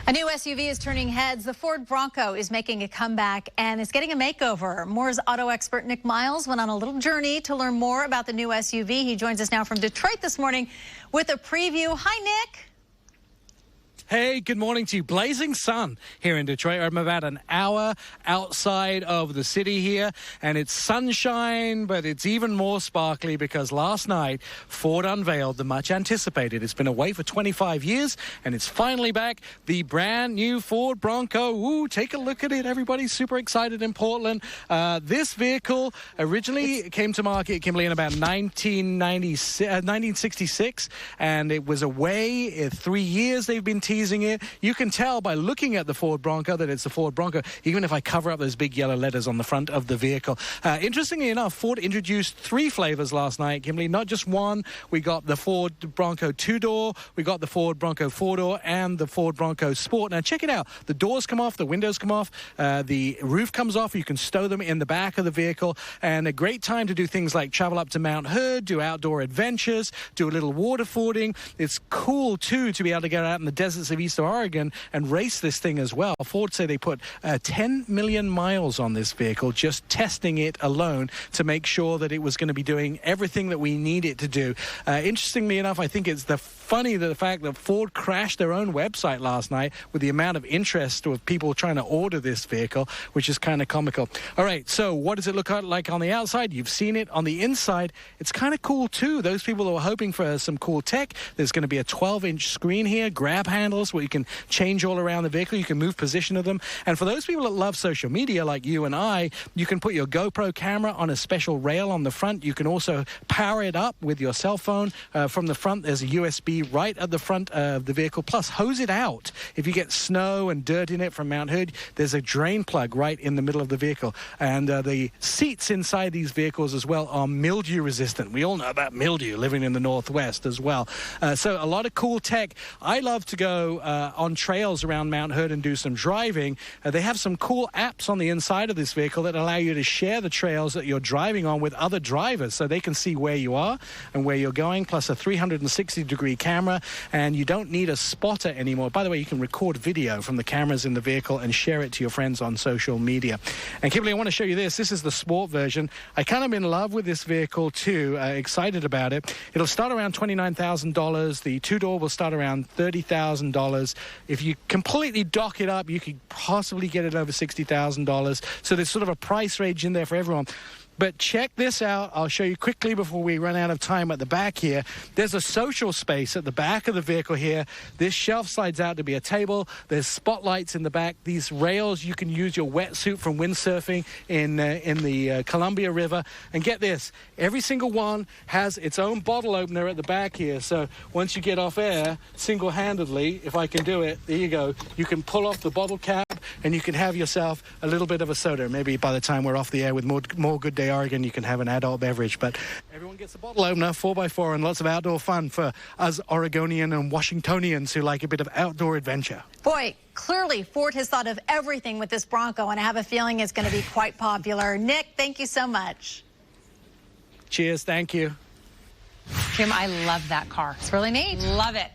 A new SUV is turning heads. The Ford Bronco is making a comeback and is getting a makeover. Moore's auto expert Nik Miles went on a little journey to learn more about the new SUV. He joins us now from Detroit this morning with a preview. Hi, Nick. Hey, good morning to you. Blazing sun here in Detroit. I'm about an hour outside of the city here, and it's sunshine, but it's even more sparkly because last night Ford unveiled the much anticipated. It's been away for 25 years, and it's finally back. The brand new Ford Bronco. Ooh, take a look at it. Everybody's super excited in Portland. This vehicle originally came to market, Kimberly, in about 1966, and it was away. 3 years they've been teasing it. You can tell by looking at the Ford Bronco that it's the Ford Bronco, even if I cover up those big yellow letters on the front of the vehicle. Interestingly enough, Ford introduced 3 flavors last night, Kimberly, not just one. We got the Ford Bronco 2-door, we got the Ford Bronco 4-door, and the Ford Bronco Sport. Now, check it out. The doors come off, the windows come off, the roof comes off. You can stow them in the back of the vehicle, and a great time to do things like travel up to Mount Hood, do outdoor adventures, do a little water fording. It's cool, too, to be able to get out in the deserts of Eastern Oregon and race this thing as well. Ford say they put 10 million miles on this vehicle, just testing it alone to make sure that it was going to be doing everything that we need it to do. Interestingly enough, I think it's the fact that Ford crashed their own website last night with the amount of interest of people trying to order this vehicle, which is kind of comical. All right, so what does it look like on the outside? You've seen it. On the inside, it's kind of cool too. Those people who are hoping for some cool tech, there's going to be a 12-inch screen here, grab handles where you can change all around the vehicle. You can move position of them. And for those people that love social media like you and I, you can put your GoPro camera on a special rail on the front. You can also power it up with your cell phone. From the front, there's a USB right at the front of the vehicle. Plus, hose it out. If you get snow and dirt in it from Mount Hood, there's a drain plug right in the middle of the vehicle. And the seats inside these vehicles as well are mildew resistant. We all know about mildew living in the Northwest as well. So a lot of cool tech. I love to go on trails around Mount Hood and do some driving. They have some cool apps on the inside of this vehicle that allow you to share the trails that you're driving on with other drivers so they can see where you are and where you're going, plus a 360-degree camera, and you don't need a spotter anymore. By the way, you can record video from the cameras in the vehicle and share it to your friends on social media. And Kimberly, I want to show you this. This is the sport version. I kind of in love with this vehicle too, excited about it. It'll start around $29,000. The 2-door will start around $30,000. If you completely dock it up, you could possibly get it over $60,000. So there's sort of a price range in there for everyone. But check this out. I'll show you quickly before we run out of time at the back here. There's a social space at the back of the vehicle here. This shelf slides out to be a table. There's spotlights in the back. These rails, you can use your wetsuit from windsurfing in the Columbia River. And get this, every single one has its own bottle opener at the back here. So once you get off air, single-handedly, if I can do it, there you go. You can pull off the bottle cap and you can have yourself a little bit of a soda. Maybe by the time we're off the air with more Good Day Oregon, you can have an adult beverage. But everyone gets a bottle opener, 4x4, and lots of outdoor fun for us Oregonian and Washingtonians who like a bit of outdoor adventure. Boy, clearly Ford has thought of everything with this Bronco, and I have a feeling it's going to be quite popular. Nick, thank you so much. Cheers. Thank you. Kim, I love that car. It's really neat. Love it.